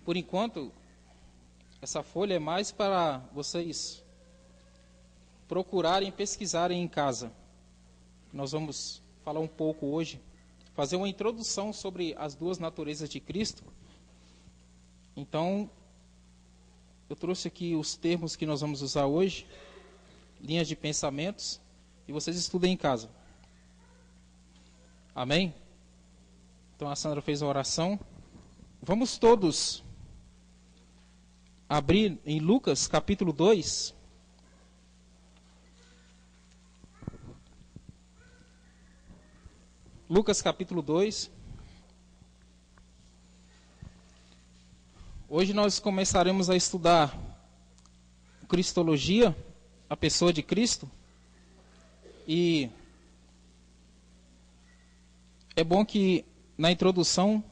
Por enquanto, essa folha é mais para vocês procurarem e pesquisarem em casa. Nós vamos falar um pouco hoje, fazer uma introdução sobre as duas naturezas de Cristo. Então, eu trouxe aqui os termos que nós vamos usar hoje, linhas de pensamentos, e vocês estudem em casa. Amém? Então a Sandra fez a oração. Vamos todos abrir em Lucas capítulo 2. Lucas capítulo 2. Hoje nós começaremos a estudar Cristologia, a pessoa de Cristo. E é bom que na introdução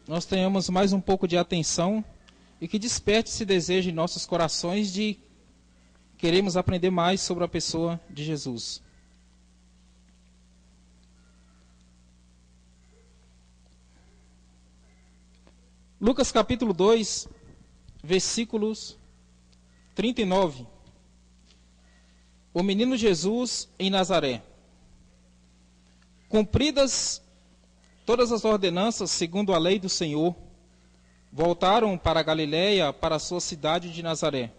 nós tenhamos mais um pouco de atenção e que desperte esse desejo em nossos corações de queremos aprender mais sobre a pessoa de Jesus. Lucas capítulo 2, versículos 39. O menino Jesus em Nazaré. Cumpridas todas as ordenanças segundo a lei do Senhor, voltaram para a Galiléia, para a sua cidade de Nazaré.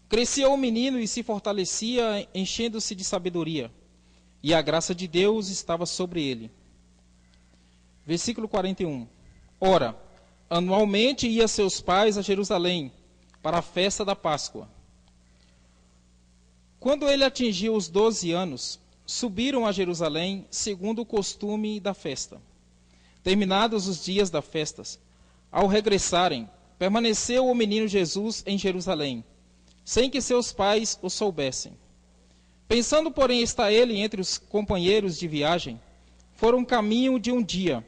Crescia o menino e se fortalecia, enchendo-se de sabedoria, e a graça de Deus estava sobre ele. Versículo 41. Ora, anualmente ia seus pais a Jerusalém, para a festa da Páscoa. Quando ele atingiu os 12 anos, subiram a Jerusalém, segundo o costume da festa. Terminados os dias das festas, ao regressarem, permaneceu o menino Jesus em Jerusalém, sem que seus pais o soubessem. Pensando, porém, estar ele entre os companheiros de viagem, foram caminho de um dia,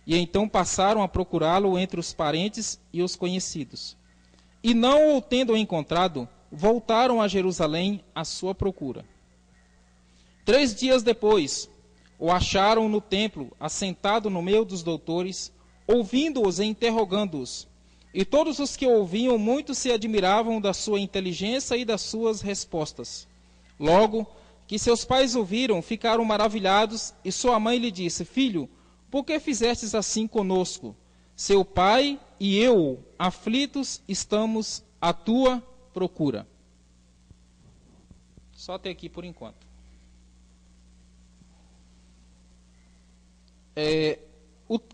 e então passaram a procurá-lo entre os parentes e os conhecidos. E não o tendo encontrado, voltaram a Jerusalém à sua procura. 3 dias depois, o acharam no templo, assentado no meio dos doutores, ouvindo-os e interrogando-os. E todos os que ouviam muito se admiravam da sua inteligência e das suas respostas. Logo que seus pais ouviram, ficaram maravilhados, e sua mãe lhe disse: Filho, por que fizestes assim conosco? Seu pai e eu, aflitos, estamos à tua procura. Só até aqui por enquanto.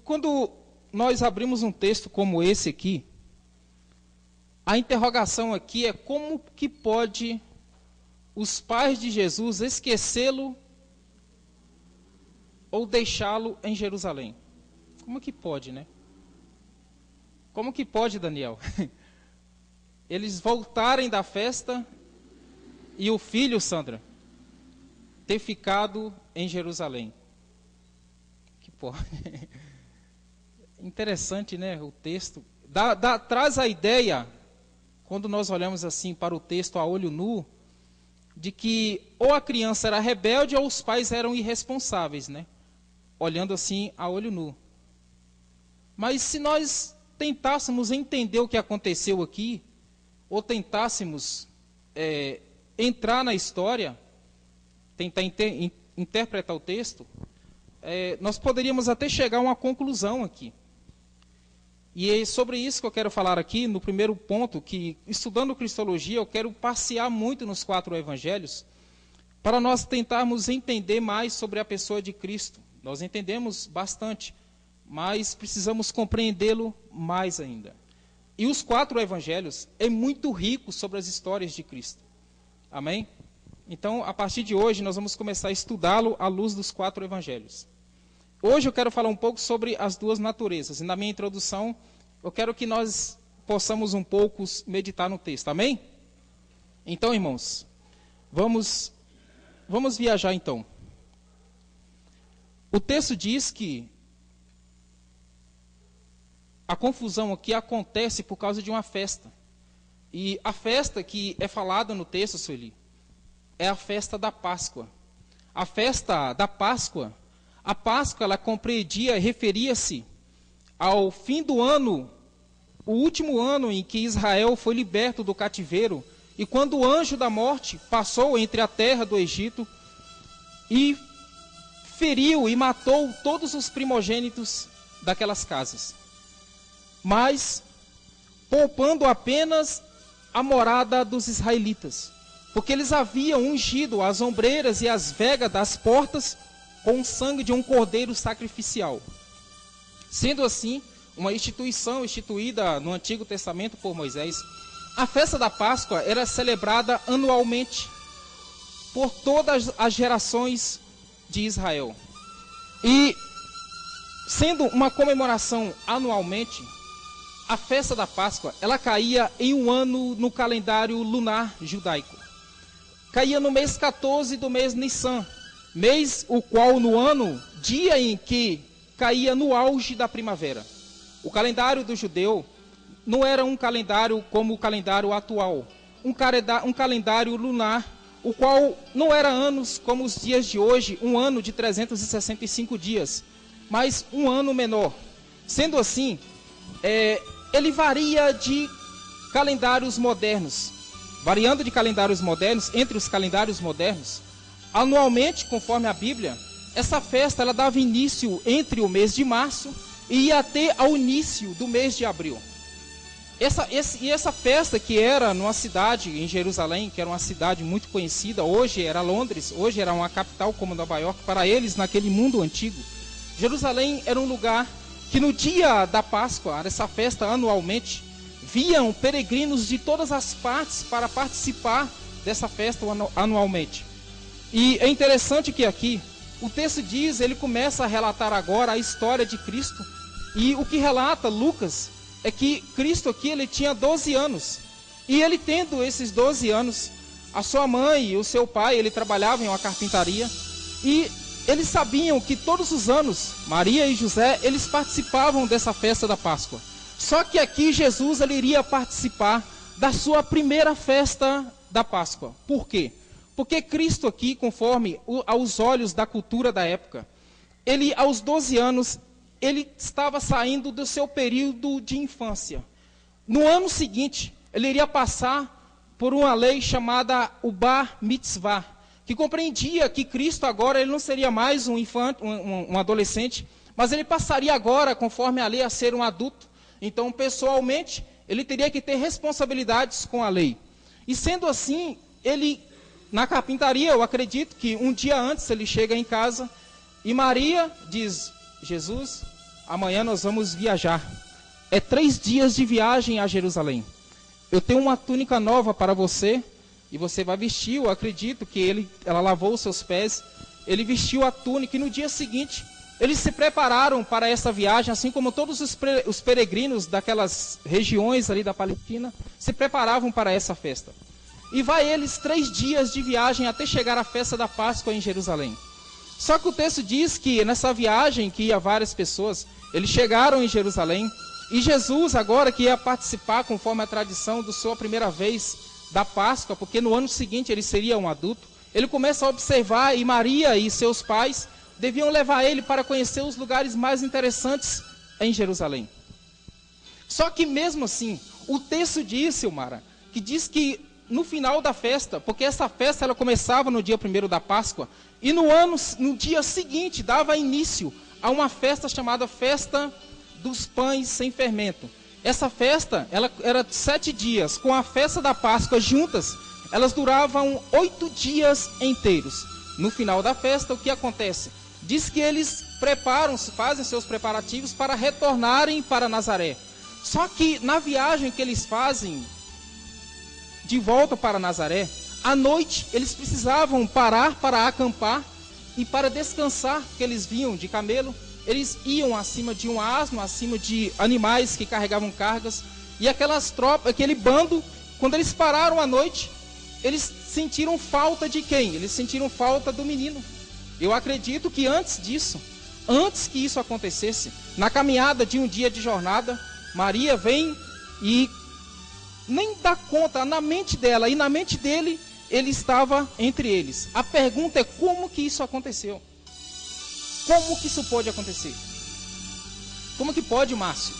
Quando nós abrimos um texto como esse aqui, a interrogação aqui é como que pode os pais de Jesus esquecê-lo ou deixá-lo em Jerusalém? Como que pode, né? Como que pode, Daniel? Eles voltarem da festa e o filho, Sandra, ter ficado em Jerusalém. Que porra. Interessante, né? O texto traz a ideia, quando nós olhamos assim para o texto a olho nu, de que ou a criança era rebelde ou os pais eram irresponsáveis, né? Olhando assim a olho nu. Mas se nós tentássemos entender o que aconteceu aqui, ou tentássemos entrar na história, tentar interpretar o texto, nós poderíamos até chegar a uma conclusão aqui. E é sobre isso que eu quero falar aqui, no primeiro ponto, que estudando Cristologia, eu quero passear muito nos 4 evangelhos, para nós tentarmos entender mais sobre a pessoa de Cristo. Nós entendemos bastante, mas precisamos compreendê-lo mais ainda. E os 4 evangelhos é muito rico sobre as histórias de Cristo. Amém? Então, a partir de hoje, nós vamos começar a estudá-lo à luz dos 4 evangelhos. Hoje eu quero falar um pouco sobre as duas naturezas. E na minha introdução, eu quero que nós possamos um pouco meditar no texto. Amém? Então, irmãos, vamos viajar então. O texto diz que a confusão aqui acontece por causa de uma festa. E a festa que é falada no texto, Sueli, é a festa da Páscoa. A festa da Páscoa A Páscoa, ela compreendia, referia-se ao fim do ano, o último ano em que Israel foi liberto do cativeiro, e quando o anjo da morte passou entre a terra do Egito e feriu e matou todos os primogênitos daquelas casas, mas poupando apenas a morada dos israelitas, porque eles haviam ungido as ombreiras e as vegas das portas com o sangue de um cordeiro sacrificial. Sendo assim, uma instituição instituída no Antigo Testamento por Moisés, a festa da Páscoa era celebrada anualmente por todas as gerações de Israel. E, sendo uma comemoração anualmente, a festa da Páscoa, ela caía em um ano no calendário lunar judaico. Caía no mês 14 do mês Nissan, mês o qual no ano, dia em que caía no auge da primavera. O calendário do judeu não era um calendário como o calendário atual, um calendário lunar, o qual não era anos como os dias de hoje, um ano de 365 dias, mas um ano menor. Sendo assim, ele varia de calendários modernos, variando de calendários modernos, entre os calendários modernos, anualmente, conforme a Bíblia, essa festa ela dava início entre o mês de março e ia até ao início do mês de abril. Essa festa que era numa cidade em Jerusalém, que era uma cidade muito conhecida, hoje era Londres, hoje era uma capital como Nova York, para eles naquele mundo antigo. Jerusalém era um lugar que no dia da Páscoa, essa festa anualmente, viam peregrinos de todas as partes para participar dessa festa anualmente. E é interessante que aqui, o texto diz, ele começa a relatar agora a história de Cristo, e o que relata Lucas é que Cristo aqui, ele tinha 12 anos, e ele tendo esses 12 anos, a sua mãe e o seu pai, ele trabalhavam em uma carpintaria, e eles sabiam que todos os anos, Maria e José, eles participavam dessa festa da Páscoa. Só que aqui Jesus, ele iria participar da sua primeira festa da Páscoa. Por quê? Porque Cristo aqui, conforme aos olhos da cultura da época, ele aos 12 anos, ele estava saindo do seu período de infância. No ano seguinte, ele iria passar por uma lei chamada o Bar Mitzvah, que compreendia que Cristo agora ele não seria mais um infante, um adolescente, mas ele passaria agora, conforme a lei, a ser um adulto. Então, pessoalmente, ele teria que ter responsabilidades com a lei. E sendo assim, ele, na carpintaria, eu acredito que um dia antes ele chega em casa e Maria diz: Jesus, amanhã nós vamos viajar. É 3 dias de viagem a Jerusalém. Eu tenho uma túnica nova para você e você vai vestir. Eu acredito que ela lavou os seus pés, ele vestiu a túnica e no dia seguinte eles se prepararam para essa viagem, assim como todos os peregrinos daquelas regiões ali da Palestina se preparavam para essa festa. E vai eles 3 dias de viagem até chegar à festa da Páscoa em Jerusalém. Só que o texto diz que nessa viagem que ia várias pessoas, eles chegaram em Jerusalém, e Jesus agora que ia participar, conforme a tradição, da sua primeira vez da Páscoa, porque no ano seguinte ele seria um adulto, ele começa a observar, e Maria e seus pais deviam levar ele para conhecer os lugares mais interessantes em Jerusalém. Só que mesmo assim, o texto diz, Silmara, que diz que no final da festa, porque essa festa ela começava no dia 1º da Páscoa, e no dia seguinte dava início a uma festa chamada Festa dos Pães Sem Fermento. Essa festa, ela era 7 dias, com a festa da Páscoa juntas, elas duravam 8 dias inteiros. No final da festa, o que acontece? Diz que eles fazem seus preparativos para retornarem para Nazaré. Só que na viagem que eles fazem de volta para Nazaré, à noite eles precisavam parar para acampar e para descansar, porque eles vinham de camelo, eles iam acima de um asno, acima de animais que carregavam cargas, e aquelas tropas, aquele bando, quando eles pararam à noite, eles sentiram falta de quem? Eles sentiram falta do menino. Eu acredito que antes disso, antes que isso acontecesse, na caminhada de um dia de jornada, Maria vem e nem dá conta, na mente dela e na mente dele, ele estava entre eles. A pergunta é como que isso aconteceu? Como que isso pode acontecer? Como que pode, Márcio?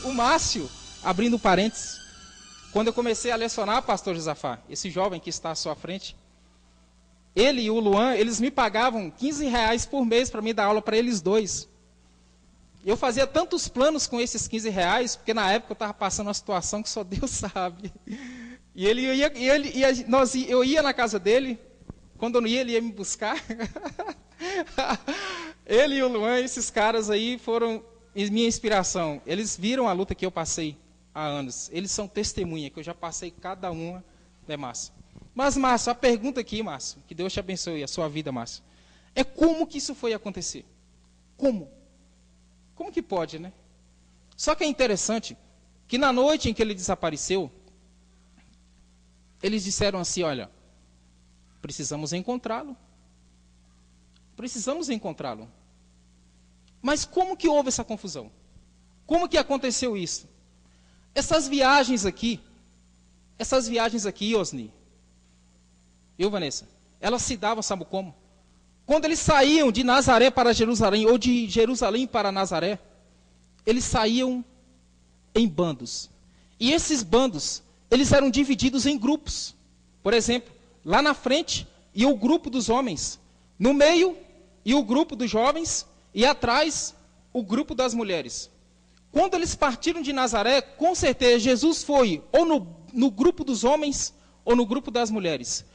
O Márcio, abrindo parênteses, quando eu comecei a lecionar, pastor Josafá, esse jovem que está à sua frente, ele e o Luan, eles me pagavam R$ 15 por mês para me dar aula para eles dois. Eu fazia tantos planos com esses R$ 15, porque na época eu estava passando uma situação que só Deus sabe. E eu ia na casa dele, quando eu não ia, ele ia me buscar. Ele e o Luan, esses caras aí foram minha inspiração. Eles viram a luta que eu passei há anos. Eles são testemunha, que eu já passei cada uma, né, Márcio? Mas, Márcio, a pergunta aqui, Márcio, que Deus te abençoe a sua vida, Márcio, é como que isso foi acontecer? Como? Como que pode, né? Só que é interessante que na noite em que ele desapareceu, eles disseram assim, olha, precisamos encontrá-lo. Precisamos encontrá-lo. Mas como que houve essa confusão? Como que aconteceu isso? Essas viagens aqui, Osni, viu, Vanessa? Elas se davam, sabe como? Quando eles saíam de Nazaré para Jerusalém, ou de Jerusalém para Nazaré, eles saíam em bandos. E esses bandos, eles eram divididos em grupos. Por exemplo, lá na frente ia o grupo dos homens, no meio ia o grupo dos jovens, e atrás o grupo das mulheres. Quando eles partiram de Nazaré, com certeza Jesus foi ou no grupo dos homens ou no grupo das mulheres.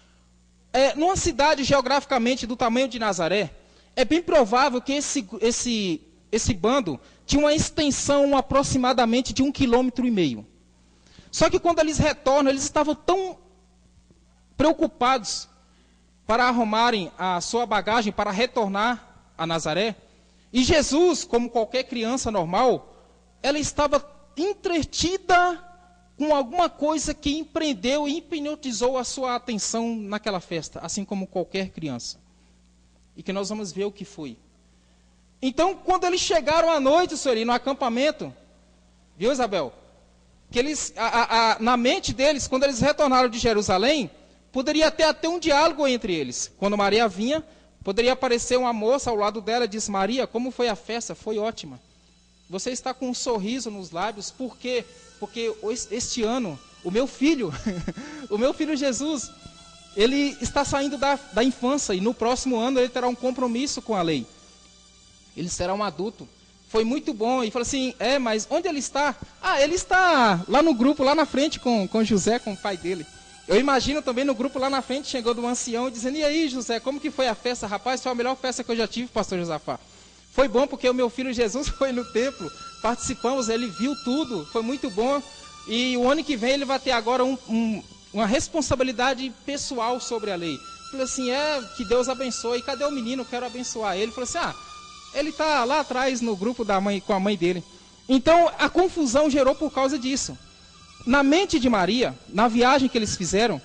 Numa cidade geograficamente do tamanho de Nazaré, é bem provável que esse bando tinha uma extensão aproximadamente de 1,5 km. Só que quando eles retornam, eles estavam tão preocupados para arrumarem a sua bagagem, para retornar a Nazaré. E Jesus, como qualquer criança normal, ela estava entretida com alguma coisa que empreendeu e hipnotizou a sua atenção naquela festa, assim como qualquer criança. E que nós vamos ver o que foi. Então, quando eles chegaram à noite, senhor, no acampamento, viu, Isabel? Que eles, na mente deles, quando eles retornaram de Jerusalém, poderia ter até um diálogo entre eles. Quando Maria vinha, poderia aparecer uma moça ao lado dela e diz, Maria, como foi a festa? Foi ótima. Você está com um sorriso nos lábios, por quê? Porque este ano, o meu filho, o meu filho Jesus, ele está saindo da infância e no próximo ano ele terá um compromisso com a lei. Ele será um adulto. Foi muito bom. E falou assim, mas onde ele está? Ele está lá no grupo, lá na frente com José, com o pai dele. Eu imagino também no grupo lá na frente, chegando um ancião dizendo, e aí José, como que foi a festa? Rapaz, foi a melhor festa que eu já tive, pastor Josafá. Foi bom porque o meu filho Jesus foi no templo, participamos, ele viu tudo, foi muito bom. E o ano que vem ele vai ter agora uma responsabilidade pessoal sobre a lei. Falei assim, que Deus abençoe. Cadê o menino? Eu quero abençoar ele. Falei assim, ele está lá atrás no grupo da mãe, com a mãe dele. Então a confusão gerou por causa disso. Na mente de Maria, na viagem que eles fizeram,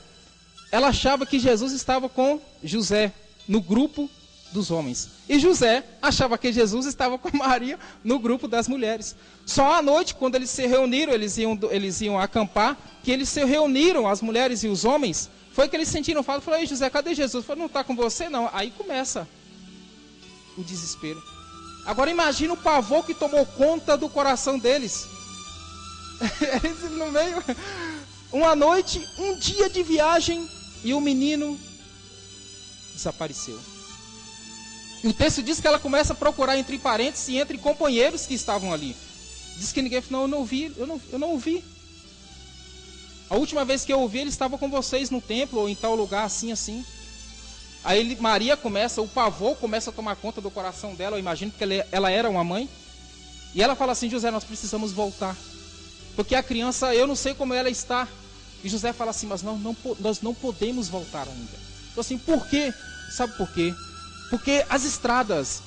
ela achava que Jesus estava com José, no grupo dos homens. E José achava que Jesus estava com Maria no grupo das mulheres. Só à noite, quando eles se reuniram, eles iam acampar, que eles se reuniram, as mulheres e os homens, foi que eles sentiram falta. Falaram, ei José, cadê Jesus? Falei, não está com você não. Aí começa o desespero. Agora imagina o pavor que tomou conta do coração deles. Eles no meio, uma noite, um dia de viagem, e o menino desapareceu. E o texto diz que ela começa a procurar entre parentes e entre companheiros que estavam ali. Diz que ninguém falou, não, eu não ouvi. A última vez que eu ouvi, ele estava com vocês no templo, ou em tal lugar, assim. Aí Maria o pavor começa a tomar conta do coração dela, eu imagino, porque ela era uma mãe. E ela fala assim, José, nós precisamos voltar. Porque a criança, eu não sei como ela está. E José fala assim, mas nós não podemos voltar ainda. Então assim, por quê? Sabe por quê? Porque as estradas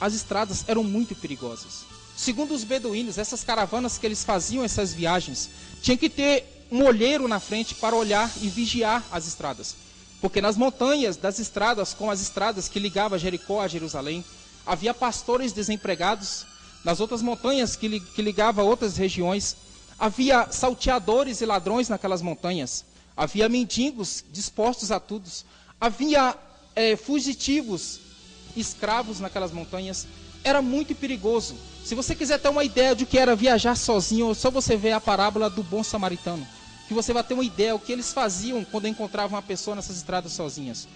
eram muito perigosas. Segundo os beduínos, essas caravanas que eles faziam, essas viagens, tinha que ter um olheiro na frente para olhar e vigiar as estradas. Porque nas montanhas das estradas, com as estradas que ligavam Jericó a Jerusalém, havia pastores desempregados. Nas outras montanhas que ligavam a outras regiões, havia salteadores e ladrões naquelas montanhas. Havia mendigos dispostos a tudo. Havia fugitivos escravos naquelas montanhas. Era muito perigoso. Se você quiser ter uma ideia de o que era viajar sozinho, só você ver a parábola do bom samaritano, que você vai ter uma ideia o que eles faziam quando encontravam uma pessoa nessas estradas sozinhas.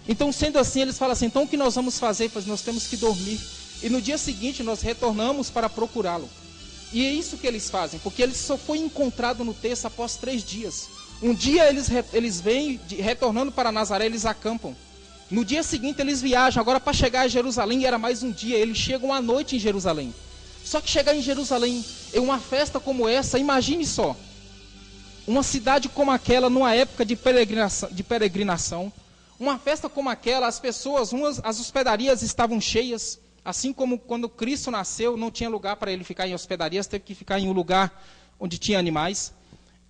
Então, sendo assim, eles falam assim, então o que nós vamos fazer? Pois nós temos que dormir. E no dia seguinte nós retornamos para procurá-lo. E é isso que eles fazem, porque ele só foi encontrado no texto após 3 dias. Um dia eles vêm, retornando para Nazaré, eles acampam. No dia seguinte eles viajam, agora para chegar a Jerusalém era mais um dia, eles chegam à noite em Jerusalém. Só que chegar em Jerusalém, em uma festa como essa, imagine só, uma cidade como aquela, numa época de peregrinação, uma festa como aquela, as pessoas, as hospedarias estavam cheias, assim como quando Cristo nasceu, não tinha lugar para ele ficar em hospedarias, teve que ficar em um lugar onde tinha animais.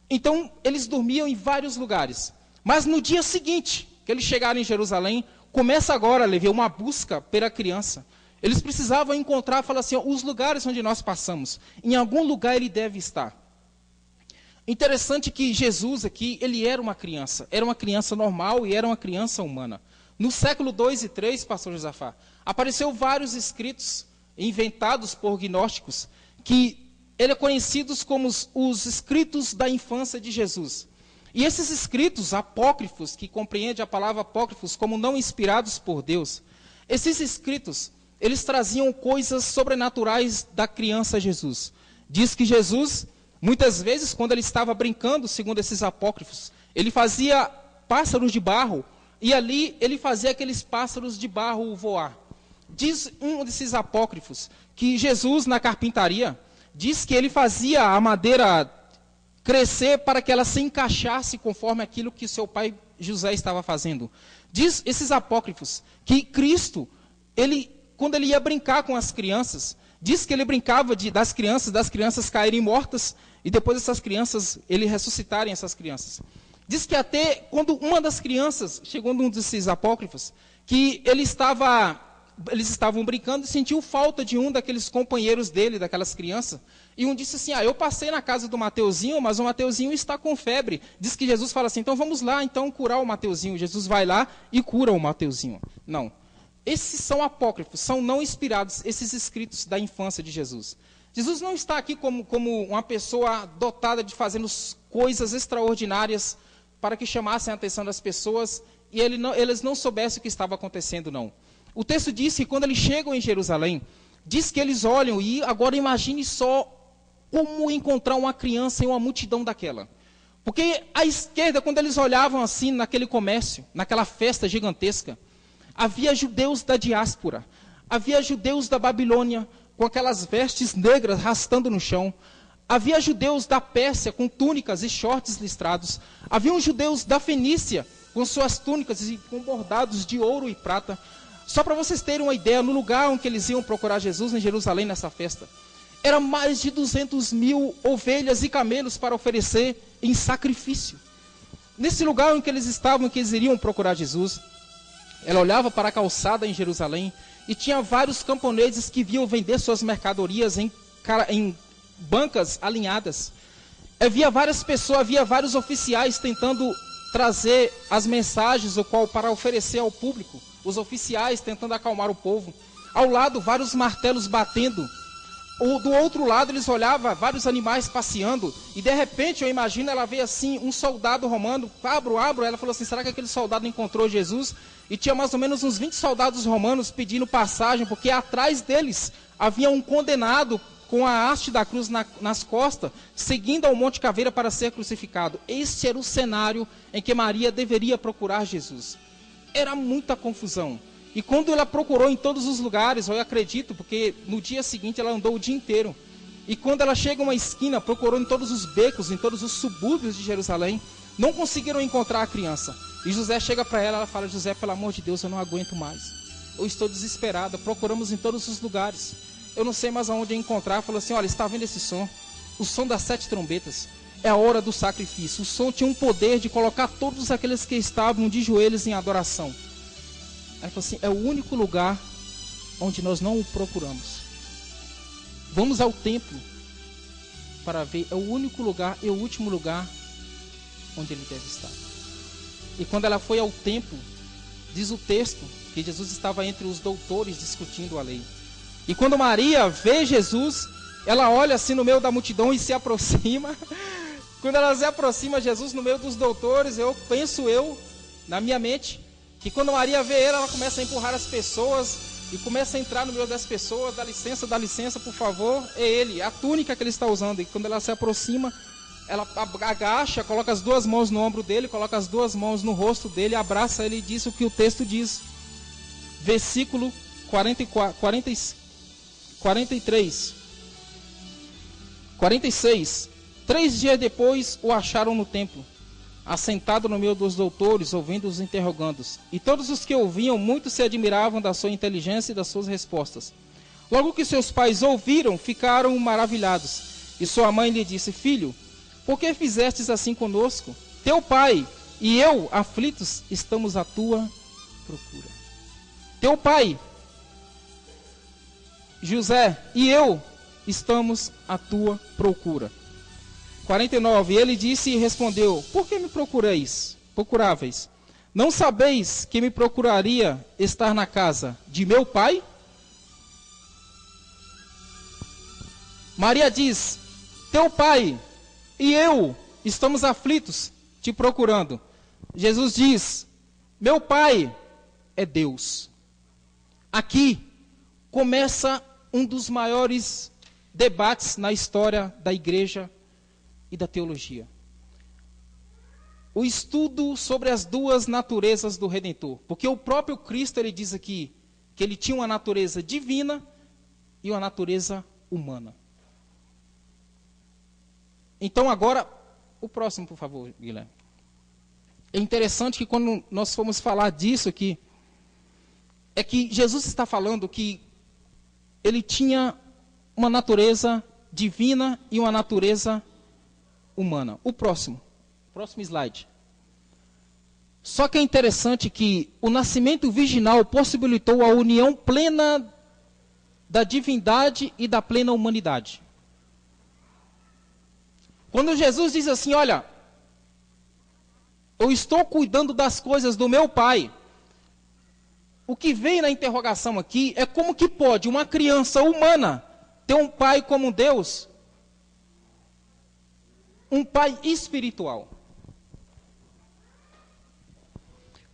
Então, eles dormiam em vários lugares. Mas no dia seguinte, que eles chegaram em Jerusalém, começa agora, Levi, uma busca pela criança. Eles precisavam encontrar, falar assim, os lugares onde nós passamos. Em algum lugar ele deve estar. Interessante que Jesus aqui, ele era uma criança normal e era uma criança humana. No século 2 e 3, pastor Josafá, apareceu vários escritos inventados por gnósticos, que ele é conhecidos como os escritos da infância de Jesus. E esses escritos apócrifos, que compreende a palavra apócrifos como não inspirados por Deus, esses escritos, eles traziam coisas sobrenaturais da criança Jesus. Diz que Jesus, muitas vezes, quando ele estava brincando, segundo esses apócrifos, ele fazia pássaros de barro, e ali ele fazia aqueles pássaros de barro voar. Diz um desses apócrifos que Jesus, na carpintaria, diz que ele fazia a madeira crescer para que ela se encaixasse conforme aquilo que seu pai José estava fazendo. Diz esses apócrifos que Cristo, quando ele ia brincar com as crianças, diz que ele brincava das crianças caírem mortas e depois essas crianças, ele ressuscitarem essas crianças. Diz que até quando uma das crianças, chegou num desses apócrifos, que eles estavam brincando e sentiu falta de um daqueles companheiros dele, daquelas crianças. E um disse assim, eu passei na casa do Mateuzinho, mas o Mateuzinho está com febre. Diz que Jesus fala assim, então vamos lá, então curar o Mateuzinho. Jesus vai lá e cura o Mateuzinho. Não. Esses são apócrifos, são não inspirados, esses escritos da infância de Jesus. Jesus não está aqui como uma pessoa dotada de fazendo coisas extraordinárias para que chamassem a atenção das pessoas e eles não soubessem o que estava acontecendo, não. O texto diz que quando eles chegam em Jerusalém, diz que eles olham e agora imagine só como encontrar uma criança em uma multidão daquela. Porque à esquerda, quando eles olhavam assim naquele comércio, naquela festa gigantesca, havia judeus da diáspora, havia judeus da Babilônia com aquelas vestes negras rastando no chão, havia judeus da Pérsia com túnicas e shorts listrados, havia judeus da Fenícia com suas túnicas e com bordados de ouro e prata. Só para vocês terem uma ideia, no lugar onde eles iam procurar Jesus, em Jerusalém, nessa festa, eram mais de 200.000 ovelhas e camelos para oferecer em sacrifício. Nesse lugar em que eles estavam, em que eles iriam procurar Jesus, ela olhava para a calçada em Jerusalém e tinha vários camponeses que vinham vender suas mercadorias em bancas alinhadas. Havia várias pessoas, havia vários oficiais tentando trazer as mensagens para oferecer ao público. Os oficiais tentando acalmar o povo. Ao lado, vários martelos batendo. Do outro lado, eles olhavam vários animais passeando. E de repente, eu imagino, ela veio assim, um soldado romano. Abro. Ela falou assim, será que aquele soldado encontrou Jesus? E tinha mais ou menos uns 20 soldados romanos pedindo passagem, porque atrás deles havia um condenado com a haste da cruz nas costas, seguindo ao Monte Caveira para ser crucificado. Este era o cenário em que Maria deveria procurar Jesus. Era muita confusão. E quando ela procurou em todos os lugares, eu acredito, porque no dia seguinte ela andou o dia inteiro. E quando ela chega a uma esquina, procurou em todos os becos, em todos os subúrbios de Jerusalém, não conseguiram encontrar a criança. E José chega para ela, ela fala, José, pelo amor de Deus, eu não aguento mais. Eu estou desesperada, procuramos em todos os lugares. Eu não sei mais aonde encontrar. Falou assim, olha, está vendo esse som? O som das 7 trombetas. É a hora do sacrifício. O som tinha um poder de colocar todos aqueles que estavam de joelhos em adoração. Ela falou assim, é o único lugar onde nós não o procuramos. Vamos ao templo para ver, é o único lugar, é o último lugar onde ele deve estar. E quando ela foi ao templo, diz o texto, que Jesus estava entre os doutores discutindo a lei. E quando Maria vê Jesus, ela olha assim no meio da multidão e se aproxima. Quando ela se aproxima de Jesus no meio dos doutores, penso na minha mente, que quando Maria vê ele, ela começa a empurrar as pessoas e começa a entrar no meio das pessoas, dá licença, por favor, é ele, a túnica que ele está usando. E quando ela se aproxima, ela agacha, coloca as duas mãos no ombro dele, coloca as duas mãos no rosto dele, abraça ele e diz o que o texto diz. Versículo 46. 3 dias depois o acharam no templo, assentado no meio dos doutores, ouvindo os interrogandos. E todos os que ouviam, muito se admiravam da sua inteligência e das suas respostas. Logo que seus pais ouviram, ficaram maravilhados. E sua mãe lhe disse: Filho, por que fizestes assim conosco? Teu pai e eu, aflitos, estamos à tua procura. Teu pai, José, e eu estamos à tua procura. 49. Ele disse e respondeu: Por que me procuráveis? Não sabeis que me procuraria estar na casa de meu pai? Maria diz: Teu pai e eu estamos aflitos, te procurando. Jesus diz: Meu pai é Deus. Aqui começa um dos maiores debates na história da igreja e da teologia. O estudo sobre as duas naturezas do Redentor. Porque o próprio Cristo, ele diz aqui que ele tinha uma natureza divina e uma natureza humana. Então agora, o próximo, por favor, Guilherme. É interessante que quando nós formos falar disso aqui, é que Jesus está falando que ele tinha uma natureza divina e uma natureza humana. O próximo slide. Só que é interessante que o nascimento virginal possibilitou a união plena da divindade e da plena humanidade. Quando Jesus diz assim: olha, eu estou cuidando das coisas do meu pai, o que vem na interrogação aqui é como que pode uma criança humana ter um pai como Deus, um pai espiritual.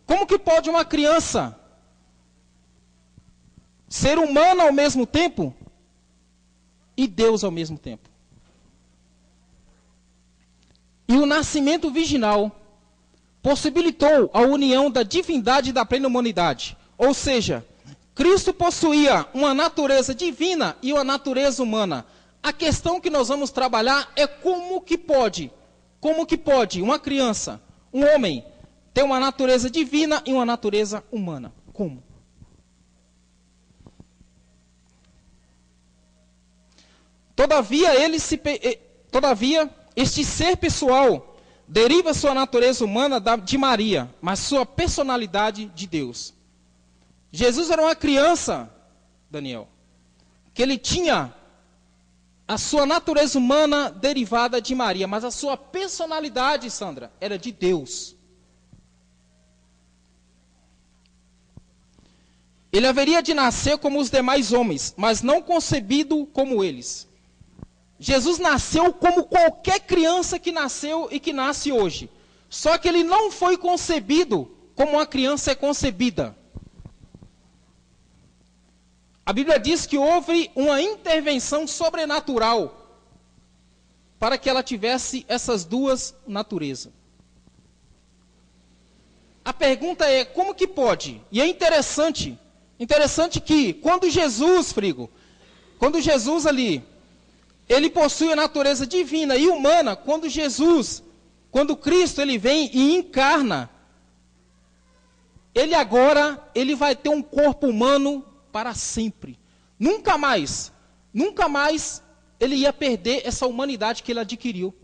Como que pode uma criança ser humana ao mesmo tempo e Deus ao mesmo tempo? E o nascimento virginal possibilitou a união da divindade e da plena humanidade. Ou seja, Cristo possuía uma natureza divina e uma natureza humana. A questão que nós vamos trabalhar é como que pode uma criança, um homem, ter uma natureza divina e uma natureza humana. Como? Todavia, este ser pessoal deriva sua natureza humana de Maria, mas sua personalidade de Deus. Jesus era uma criança, Daniel, que ele tinha a sua natureza humana derivada de Maria, mas a sua personalidade, Sandra, era de Deus. Ele haveria de nascer como os demais homens, mas não concebido como eles. Jesus nasceu como qualquer criança que nasceu e que nasce hoje. Só que ele não foi concebido como uma criança é concebida. A Bíblia diz que houve uma intervenção sobrenatural para que ela tivesse essas duas naturezas. A pergunta é, como que pode? E é interessante que quando Jesus ali, ele possui a natureza divina e humana, quando Cristo ele vem e encarna, ele vai ter um corpo humano para sempre. Nunca mais ele ia perder essa humanidade que ele adquiriu.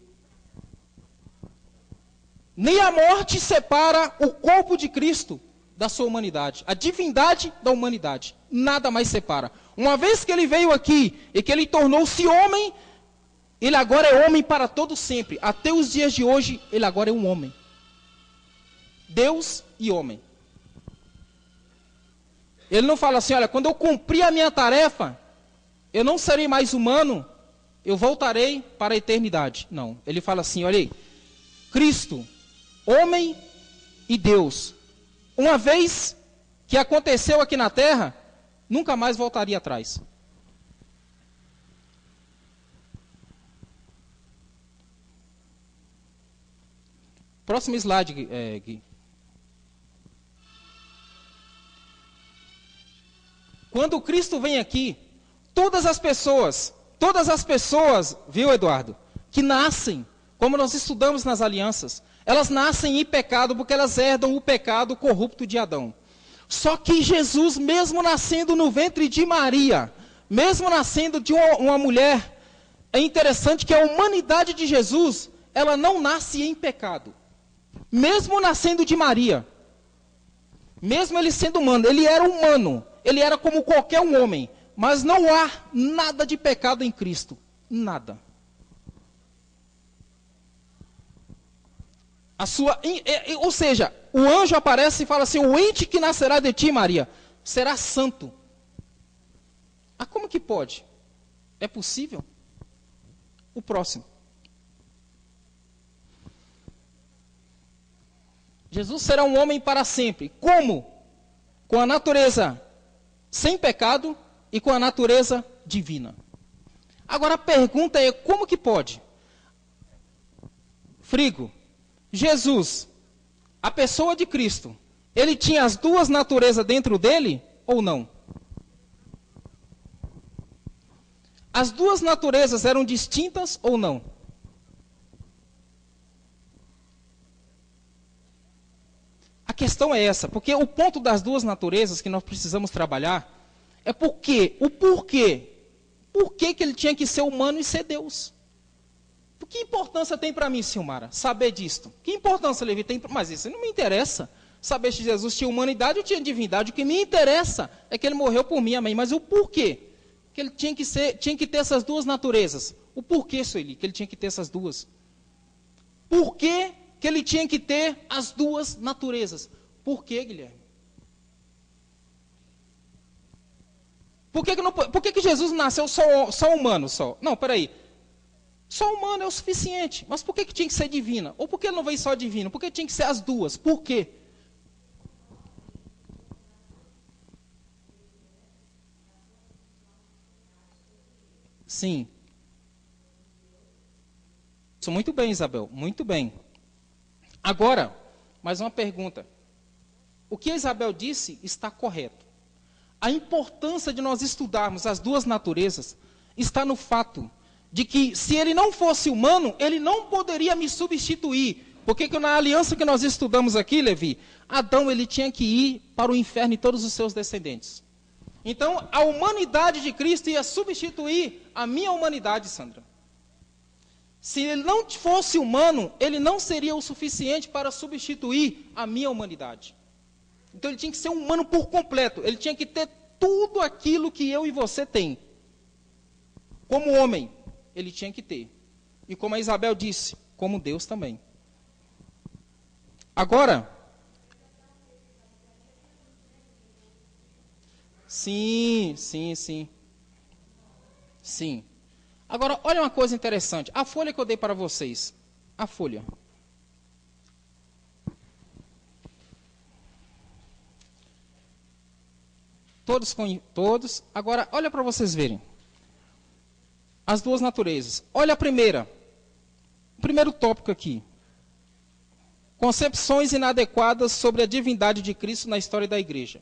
Nem a morte separa o corpo de Cristo da sua humanidade. A divindade da humanidade. Nada mais separa. Uma vez que ele veio aqui e que ele tornou-se homem, ele agora é homem para todo sempre. Até os dias de hoje, ele agora é um homem. Deus e homem. Ele não fala assim, olha, quando eu cumprir a minha tarefa, eu não serei mais humano, eu voltarei para a eternidade. Não, ele fala assim, olha aí, Cristo, homem e Deus, uma vez que aconteceu aqui na terra, nunca mais voltaria atrás. Próximo slide, Gui. Quando Cristo vem aqui, todas as pessoas, viu, Eduardo, que nascem, como nós estudamos nas alianças, elas nascem em pecado porque elas herdam o pecado corrupto de Adão. Só que Jesus, mesmo nascendo no ventre de Maria, mesmo nascendo de uma mulher, é interessante que a humanidade de Jesus, ela não nasce em pecado. Mesmo nascendo de Maria, mesmo ele sendo humano, ele era humano, ele era como qualquer um homem, mas não há nada de pecado em Cristo, nada. Ou seja, o anjo aparece e fala assim, o ente que nascerá de ti, Maria, será santo. Ah, como que pode? É possível? O próximo. Jesus será um homem para sempre. Como? Com a natureza sem pecado e com a natureza divina. Agora a pergunta é, como que pode? Frigo, Jesus, a pessoa de Cristo, ele tinha as duas naturezas dentro dele ou não? As duas naturezas eram distintas ou não? A questão é essa, porque o ponto das duas naturezas que nós precisamos trabalhar é o porquê. Por que ele tinha que ser humano e ser Deus? Que importância tem para mim, Silmara, saber disto? Que importância, Levi, tem? Mas isso não me interessa. Saber se Jesus tinha humanidade ou tinha divindade. O que me interessa é que ele morreu por mim, amém. Mas o porquê? Que ele tinha que ter essas duas naturezas. O porquê, Sueli, que ele tinha que ter essas duas? Por que ele tinha que ter as duas naturezas? Por que, Guilherme? Por que Jesus nasceu só humano? Só? Não, peraí. Só humano é o suficiente. Mas por que tinha que ser divina? Ou por que ele não veio só divino? Por que tinha que ser as duas? Por quê? Sim. Isso, muito bem, Isabel. Muito bem. Agora, mais uma pergunta. O que a Isabel disse está correto. A importância de nós estudarmos as duas naturezas está no fato de que, se ele não fosse humano, ele não poderia me substituir. Porque na aliança que nós estudamos aqui, Levi, Adão ele tinha que ir para o inferno e todos os seus descendentes. Então, a humanidade de Cristo ia substituir a minha humanidade, Sandra. Se ele não fosse humano, ele não seria o suficiente para substituir a minha humanidade. Então, ele tinha que ser um humano por completo. Ele tinha que ter tudo aquilo que eu e você tem. Como homem, ele tinha que ter. E como a Isabel disse, como Deus também. Agora, sim. Agora, olha uma coisa interessante. A folha que eu dei para vocês. A folha. Todos. Agora, olha para vocês verem. As duas naturezas. Olha a primeira. O primeiro tópico aqui. Concepções inadequadas sobre a divindade de Cristo na história da igreja.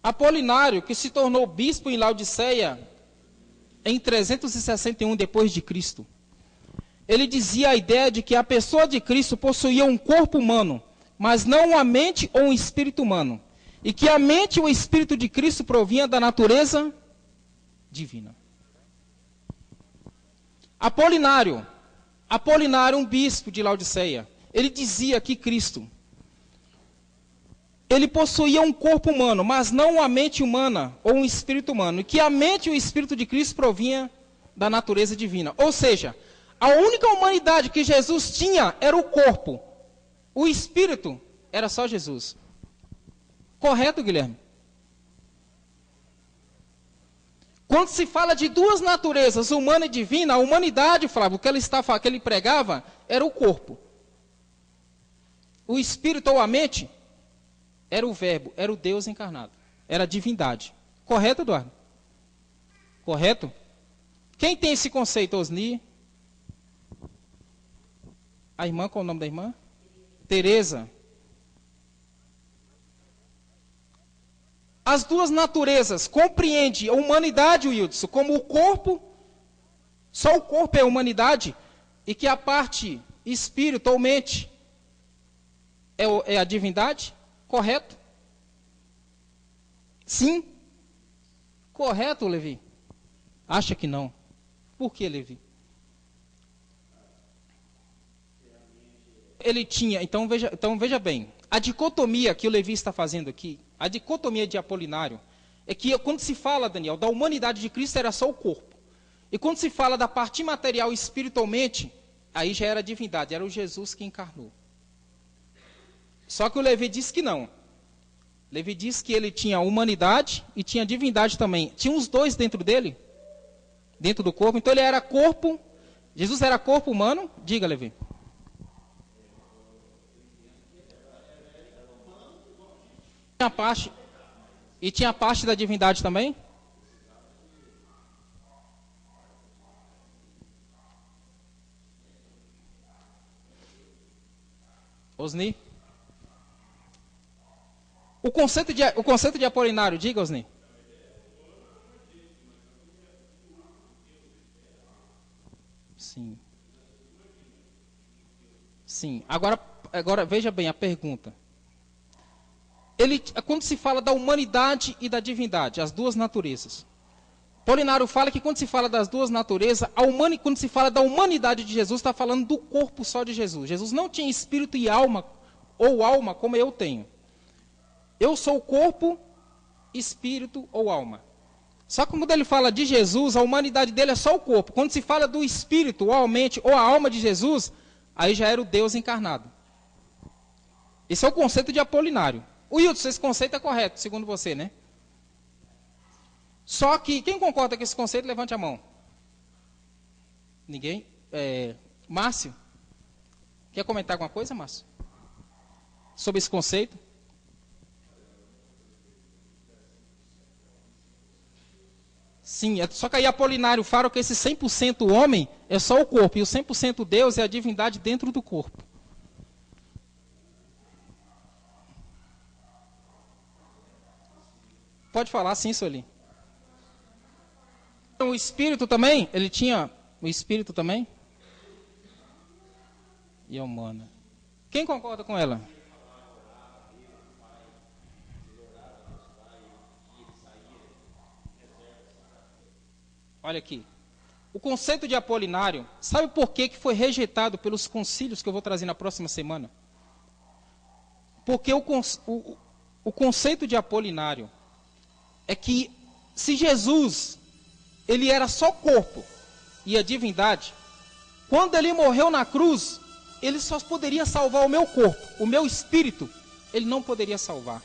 Apolinário, que se tornou bispo em Laodiceia em 361 depois de Cristo. Ele dizia a ideia de que a pessoa de Cristo possuía um corpo humano, mas não uma mente ou um espírito humano. E que a mente e o espírito de Cristo provinha da natureza divina. Apolinário, um bispo de Laodiceia, ele dizia que Cristo, ele possuía um corpo humano, mas não uma mente humana ou um espírito humano. E que a mente e o espírito de Cristo provinha da natureza divina. Ou seja, A única humanidade que Jesus tinha era o corpo. O espírito era só Jesus. Correto, Guilherme? Quando se fala de duas naturezas, humana e divina, a humanidade, Flávio, o que ele pregava era o corpo. O espírito ou a mente era o verbo, era o Deus encarnado. Era a divindade. Correto, Eduardo? Correto? Quem tem esse conceito, Osni? A irmã, qual é o nome da irmã? Teresa. As duas naturezas compreendem a humanidade, Wilson, como o corpo, só o corpo é a humanidade, e que a parte espírito ou mente é a divindade? Correto? Sim? Correto, Levi? Acha que não. Por que, Levi? Ele tinha, então veja bem, a dicotomia que o Levi está fazendo aqui, a dicotomia de Apolinário, é que quando se fala, Daniel, da humanidade de Cristo era só o corpo. E quando se fala da parte material espiritualmente, aí já era a divindade, era o Jesus que encarnou. Só que o Levi disse que não. Levi disse que ele tinha humanidade e tinha divindade também. Tinha os dois dentro dele, dentro do corpo. Então ele era corpo, Jesus era corpo humano. Diga, Levi. Tinha a parte da divindade também? Osni? O conceito de Apolinário, diga, Osni. Sim. Sim. Agora veja bem a pergunta. Quando se fala da humanidade e da divindade, as duas naturezas. Apolinário fala que quando se fala das duas naturezas, quando se fala da humanidade de Jesus, está falando do corpo só de Jesus. Jesus não tinha espírito e alma, ou alma como eu tenho. Eu sou corpo, espírito ou alma. Só que quando ele fala de Jesus, a humanidade dele é só o corpo. Quando se fala do espírito, ou a mente, ou a alma de Jesus, aí já era o Deus encarnado. Esse é o conceito de Apolinário. O Wilson, esse conceito é correto, segundo você, né? Só que, quem concorda com esse conceito, levante a mão. Ninguém? Márcio? Quer comentar alguma coisa, Márcio? Sobre esse conceito? Sim, só que aí Apolinário fala que esse 100% homem é só o corpo, e o 100% Deus é a divindade dentro do corpo. Pode falar, sim, Sueli. Então, o espírito também? Ele tinha o espírito também? E a humana. Quem concorda com ela? Olha aqui. O conceito de Apolinário, sabe por que foi rejeitado pelos concílios que eu vou trazer na próxima semana? Porque o conceito de Apolinário é que se Jesus, ele era só corpo e a divindade, quando ele morreu na cruz, ele só poderia salvar o meu corpo, o meu espírito, ele não poderia salvar.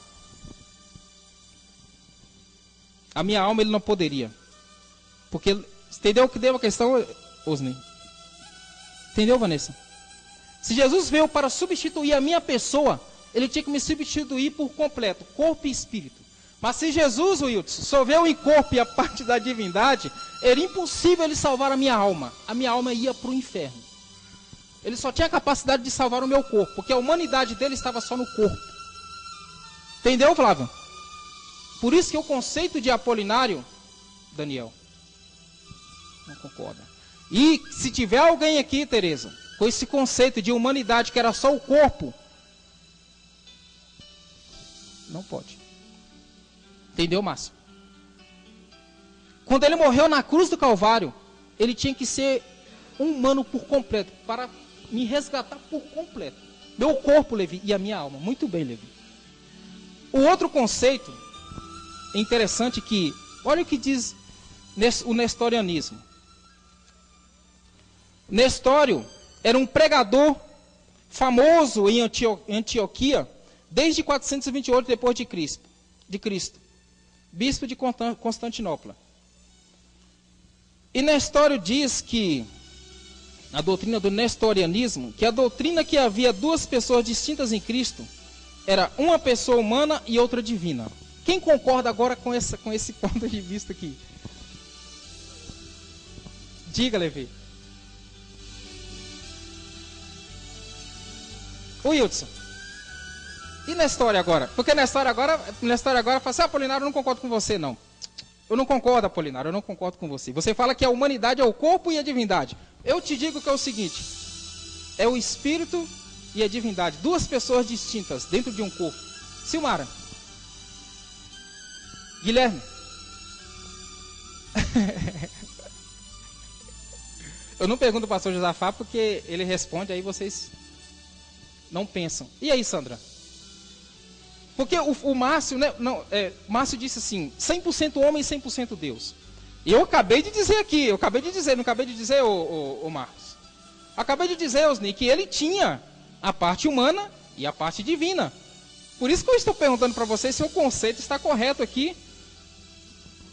A minha alma ele não poderia. Porque, entendeu o que deu a questão, Osni? Entendeu, Vanessa? Se Jesus veio para substituir a minha pessoa, ele tinha que me substituir por completo, corpo e espírito. Mas se Jesus, Wilson, só veio em corpo e a parte da divindade, era impossível ele salvar a minha alma. A minha alma ia para o inferno. Ele só tinha a capacidade de salvar o meu corpo, porque a humanidade dele estava só no corpo. Entendeu, Flávio? Por isso que o conceito de Apolinário, Daniel, não concorda. E se tiver alguém aqui, Teresa, com esse conceito de humanidade que era só o corpo, não pode. Entendeu, Márcio? Quando ele morreu na cruz do Calvário, ele tinha que ser humano por completo, para me resgatar por completo. Meu corpo, Levi, e a minha alma. Muito bem, Levi. O outro conceito interessante que, olha o que diz o nestorianismo. Nestório era um pregador famoso em Antioquia desde 428 depois de Cristo, bispo de Constantinopla. E Nestório diz que, na doutrina do nestorianismo, que a doutrina que havia duas pessoas distintas em Cristo era uma pessoa humana e outra divina. Quem concorda agora com esse ponto de vista aqui? Diga, Levi. O Wilson. E na história agora? Porque na história agora fala assim, Apolinário, eu não concordo com você, não. Eu não concordo, Apolinário, eu não concordo com você. Você fala que a humanidade é o corpo e a divindade. Eu te digo que é o seguinte, é o espírito e a divindade, duas pessoas distintas dentro de um corpo. Silmara. Guilherme. Eu não pergunto ao pastor Josafá porque ele responde, aí vocês não pensam. E aí, Sandra? Porque o Márcio, né, Márcio disse assim, 100% homem e 100% Deus. E eu acabei de dizer aqui, não acabei de dizer, o Marcos. Acabei de dizer, Osni, que ele tinha a parte humana e a parte divina. Por isso que eu estou perguntando para vocês se o conceito está correto aqui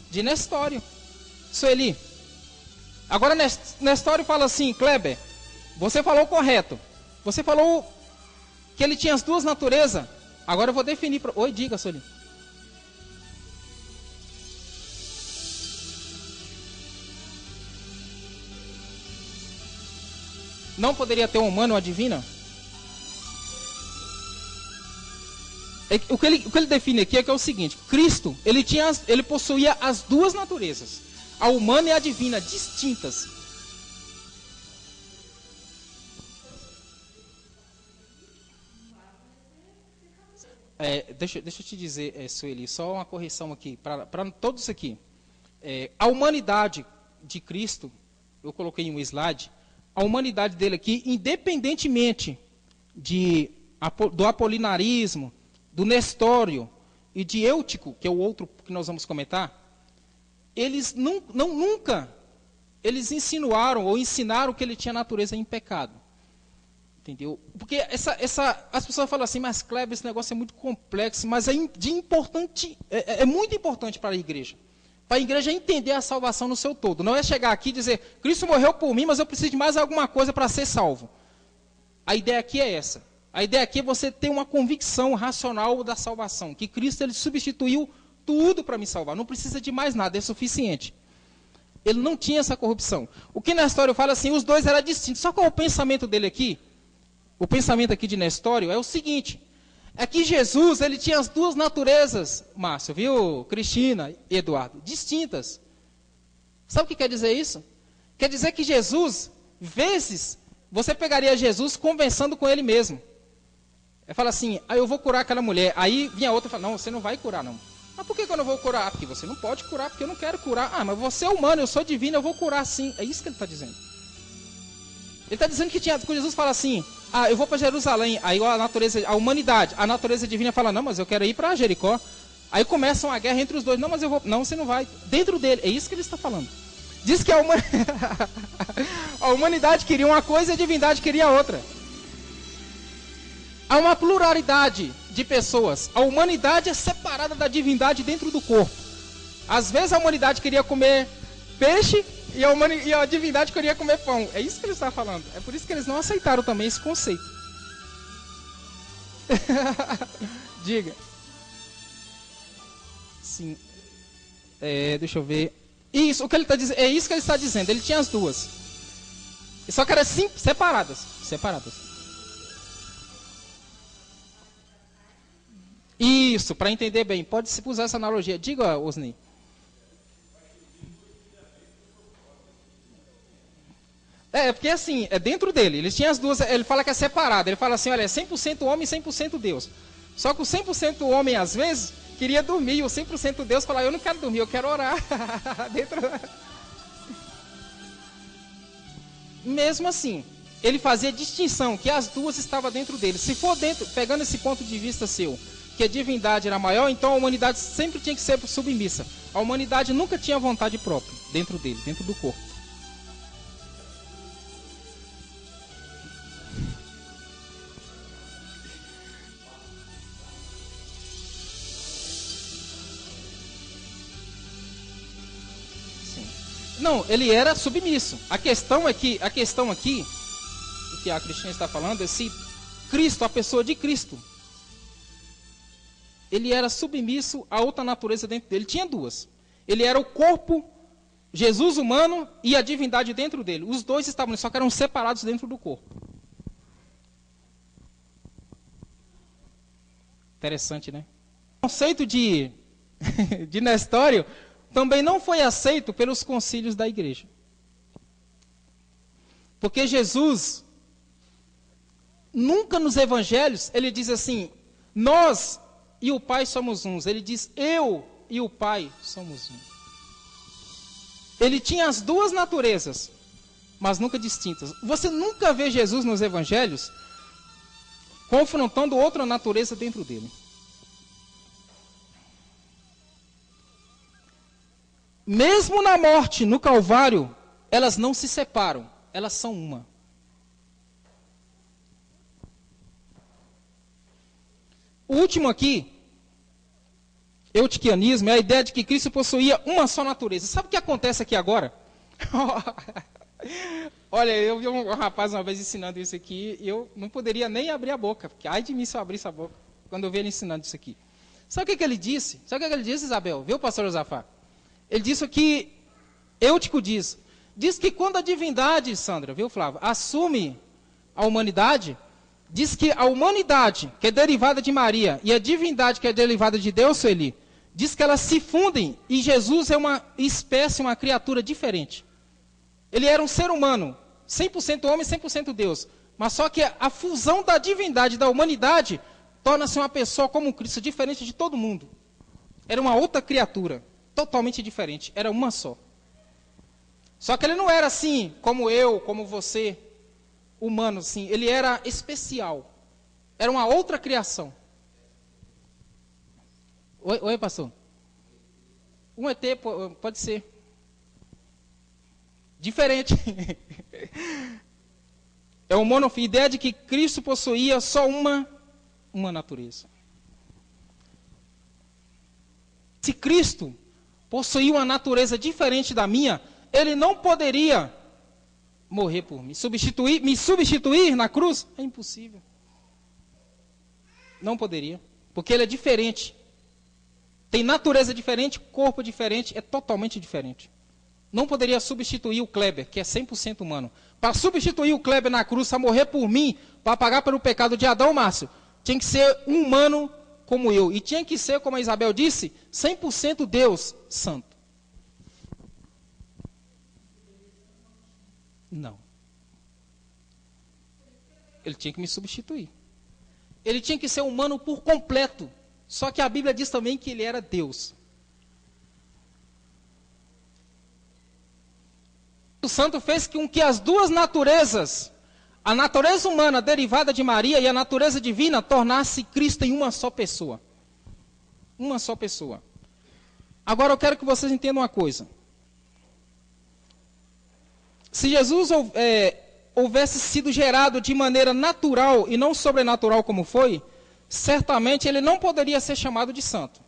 de Nestório. Sueli. Agora Nestório fala assim, Kleber, você falou correto. Você falou que ele tinha as duas naturezas. Agora eu vou definir. Oi, diga, Sueli. Não poderia ter um humano e uma divina? O que ele define aqui é que é o seguinte: Cristo, ele possuía as duas naturezas, a humana e a divina, distintas. Deixa eu te dizer, Sueli, só uma correção aqui, para todos aqui. A humanidade de Cristo, eu coloquei em um slide, a humanidade dele aqui, independentemente do apolinarismo, do Nestório e de Eutico, que é o outro que nós vamos comentar, eles nunca insinuaram ou ensinaram que ele tinha natureza em pecado. Entendeu? Porque as pessoas falam assim, mas Kleber, esse negócio é muito complexo, mas é muito importante para a igreja. Para a igreja entender a salvação no seu todo. Não é chegar aqui e dizer, Cristo morreu por mim, mas eu preciso de mais alguma coisa para ser salvo. A ideia aqui é essa. A ideia aqui é você ter uma convicção racional da salvação. Que Cristo ele substituiu tudo para me salvar. Não precisa de mais nada, é suficiente. Ele não tinha essa corrupção. O que Nestório fala assim, os dois eram distintos. Só qual é o pensamento dele aqui? O pensamento aqui de Nestório é o seguinte. É que Jesus, ele tinha as duas naturezas, Márcio, viu, Cristina e Eduardo, distintas. Sabe o que quer dizer isso? Quer dizer que Jesus, vezes, você pegaria Jesus conversando com ele mesmo. Ele fala assim, eu vou curar aquela mulher. Aí vinha outra e fala, não, você não vai curar, não. Mas por que eu não vou curar? Porque você não pode curar, porque eu não quero curar. Ah, mas você é humano, eu sou divino, eu vou curar sim. É isso que ele está dizendo. Ele está dizendo que quando Jesus fala assim, eu vou para Jerusalém, aí a humanidade, a natureza divina fala, não, mas eu quero ir para Jericó. Aí começa uma guerra entre os dois, não, mas eu vou, não, você não vai. Dentro dele, é isso que ele está falando. Diz que a humanidade queria uma coisa e a divindade queria outra. Há uma pluralidade de pessoas. A humanidade é separada da divindade dentro do corpo. Às vezes a humanidade queria comer peixe e a divindade queria comer pão. É isso que ele está falando. É por isso que eles não aceitaram também esse conceito. Diga. Sim. Deixa eu ver. Isso, o que ele está dizendo, é isso que ele está dizendo. Ele tinha as duas. Só que eram separadas. Isso, para entender bem. Pode-se usar essa analogia. Diga, Osni. Porque assim, é dentro dele. Eles tinham as duas, ele fala que é separado. Ele fala assim, olha, é 100% homem e 100% Deus. Só que o 100% homem, às vezes, queria dormir. E o 100% Deus fala, eu não quero dormir, eu quero orar. Dentro... Mesmo assim, ele fazia distinção, que as duas estavam dentro dele. Se for pegando esse ponto de vista seu, que a divindade era maior, então a humanidade sempre tinha que ser submissa. A humanidade nunca tinha vontade própria dentro dele, dentro do corpo. Não, ele era submisso. A questão aqui, o que a Cristina está falando, é se Cristo, a pessoa de Cristo, ele era submisso a outra natureza dentro dele. Tinha duas. Ele era o corpo, Jesus humano, e a divindade dentro dele. Os dois estavam, só que eram separados dentro do corpo. Interessante, né? O conceito de Nestório também não foi aceito pelos concílios da igreja. Porque Jesus, nunca nos evangelhos, ele diz assim, nós e o Pai somos uns. Ele diz, eu e o Pai somos um. Ele tinha as duas naturezas, mas nunca distintas. Você nunca vê Jesus nos evangelhos confrontando outra natureza dentro dele. Mesmo na morte, no Calvário, elas não se separam, elas são uma. O último aqui, eutiquianismo, é a ideia de que Cristo possuía uma só natureza. Sabe o que acontece aqui agora? Olha, eu vi um rapaz uma vez ensinando isso aqui, e eu não poderia nem abrir a boca, porque ai de mim se eu abrisse a boca, quando eu vi ele ensinando isso aqui. Sabe o que ele disse? Sabe o que ele disse, Isabel? Viu, pastor Josafá? Ele disse o que Eutico diz. Diz que quando a divindade, Sandra, viu, Flávio, assume a humanidade, diz que a humanidade, que é derivada de Maria, e a divindade, que é derivada de Deus, Sueli, diz que elas se fundem, e Jesus é uma espécie, uma criatura diferente. Ele era um ser humano, 100% homem, 100% Deus. Mas só que a fusão da divindade e da humanidade torna-se uma pessoa como Cristo, diferente de todo mundo. Era uma outra criatura, totalmente diferente, era uma só. Só que ele não era assim, como eu, como você, humano, assim. Ele era especial. Era uma outra criação. Oi, pastor? Um ET pode ser. Diferente. É uma monofia. Ideia de que Cristo possuía só uma natureza. Se Cristo possuía uma natureza diferente da minha, ele não poderia morrer por mim. Me substituir na cruz? É impossível. Não poderia. Porque ele é diferente. Tem natureza diferente, corpo diferente, é totalmente diferente. Não poderia substituir o Kleber, que é 100% humano. Para substituir o Kleber na cruz, para morrer por mim, para pagar pelo pecado de Adão, Márcio, tinha que ser um humano como eu. E tinha que ser, como a Isabel disse, 100% Deus santo. Não. Ele tinha que me substituir. Ele tinha que ser humano por completo. Só que a Bíblia diz também que ele era Deus. O Santo fez com que as duas naturezas, a natureza humana derivada de Maria e a natureza divina, tornasse Cristo em uma só pessoa. Uma só pessoa. Agora eu quero que vocês entendam uma coisa. Se Jesus houvesse sido gerado de maneira natural e não sobrenatural como foi, certamente ele não poderia ser chamado de santo.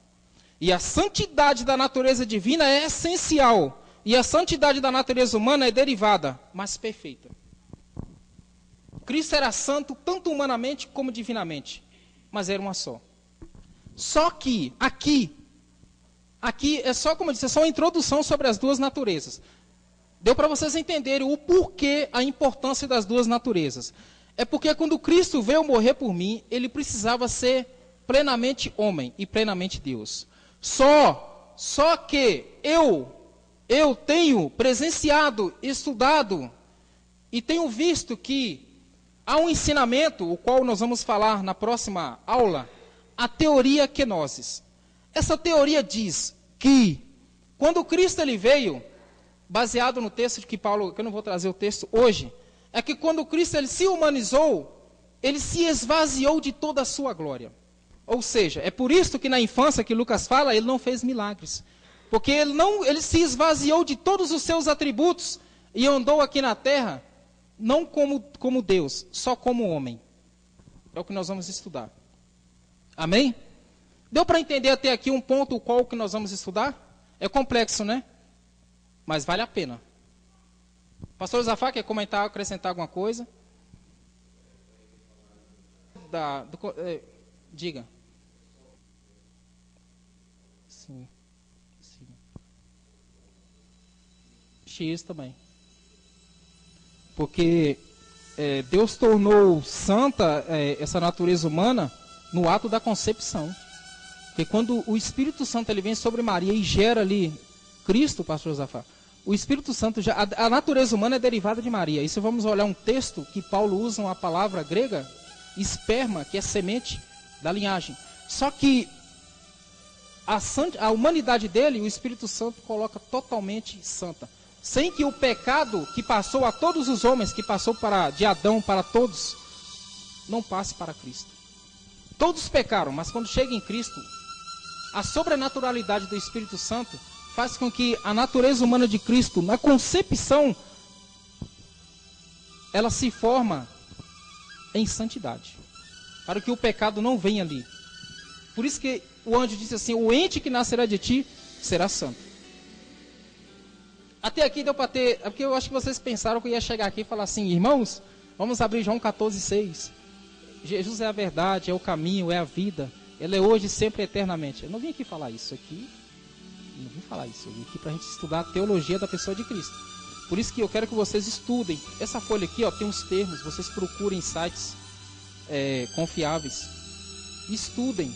E a santidade da natureza divina é essencial. E a santidade da natureza humana é derivada, mas perfeita. Cristo era santo tanto humanamente como divinamente, mas era uma só. Só que aqui é só, como eu disse, é só uma introdução sobre as duas naturezas. Deu para vocês entenderem o porquê, a importância das duas naturezas. É porque quando Cristo veio morrer por mim, ele precisava ser plenamente homem e plenamente Deus. Só que eu tenho presenciado, estudado e tenho visto que há um ensinamento, o qual nós vamos falar na próxima aula, a teoria kenosis. Essa teoria diz que quando Cristo ele veio, baseado no texto de que Paulo, que eu não vou trazer o texto hoje, é que quando Cristo ele se humanizou, ele se esvaziou de toda a sua glória. Ou seja, é por isso que na infância que Lucas fala, ele não fez milagres. Porque ele se esvaziou de todos os seus atributos e andou aqui na terra, não como Deus, só como homem. É o que nós vamos estudar. Amém? Deu para entender até aqui um ponto qual que nós vamos estudar? É complexo, né? Mas vale a pena. Pastor Zafá, quer comentar, acrescentar alguma coisa? Diga. Sim. Sim. X também. Porque Deus tornou santa essa natureza humana no ato da concepção. Porque quando o Espírito Santo ele vem sobre Maria e gera ali Cristo, pastor Zafá, o Espírito Santo, a natureza humana é derivada de Maria. E se vamos olhar um texto que Paulo usa uma palavra grega, esperma, que é semente da linhagem. Só que a humanidade dele, o Espírito Santo coloca totalmente santa. Sem que o pecado que passou a todos os homens, que passou de Adão para todos, não passe para Cristo. Todos pecaram, mas quando chega em Cristo, a sobrenaturalidade do Espírito Santo faz com que a natureza humana de Cristo, na concepção, ela se forma em santidade, para que o pecado não venha ali. Por isso que o anjo disse assim: o ente que nascerá de ti será santo. Até aqui deu para ter, porque eu acho que vocês pensaram que eu ia chegar aqui e falar assim: irmãos, vamos abrir João 14,6. Jesus é a verdade, é o caminho, é a vida. Ele é hoje, sempre, eternamente. Eu não vim aqui falar isso aqui. Eu não vim falar isso. Eu vim aqui para a gente estudar a teologia da pessoa de Cristo. Por isso que eu quero que vocês estudem. Essa folha aqui, ó, tem uns termos. Vocês procurem sites confiáveis. Estudem,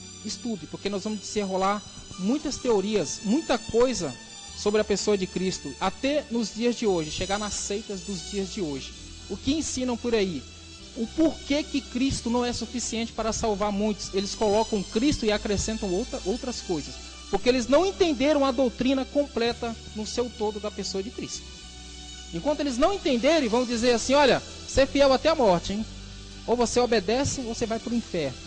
porque nós vamos desenrolar muitas teorias, muita coisa sobre a pessoa de Cristo, até nos dias de hoje, chegar nas seitas dos dias de hoje. O que ensinam por aí? O porquê que Cristo não é suficiente para salvar muitos. Eles colocam Cristo e acrescentam outras coisas. Porque eles não entenderam a doutrina completa no seu todo da pessoa de Cristo. Enquanto eles não entenderem, vão dizer assim: olha, ser fiel até a morte, hein? Ou você obedece ou você vai para o inferno.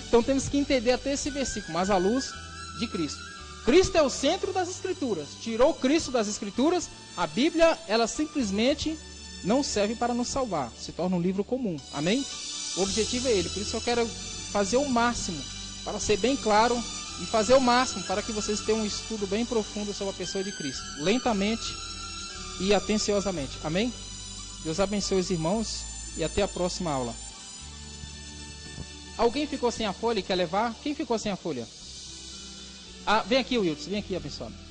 Então temos que entender até esse versículo, mas à luz de Cristo. Cristo é o centro das Escrituras. Tirou Cristo das Escrituras, a Bíblia, ela simplesmente não serve para nos salvar. Se torna um livro comum. Amém? O objetivo é ele. Por isso eu quero fazer o máximo para ser bem claro e fazer o máximo para que vocês tenham um estudo bem profundo sobre a pessoa de Cristo. Lentamente e atenciosamente. Amém? Deus abençoe os irmãos e até a próxima aula. Alguém ficou sem a folha e quer levar? Quem ficou sem a folha? Ah, vem aqui, Wilson. Vem aqui, abençoado.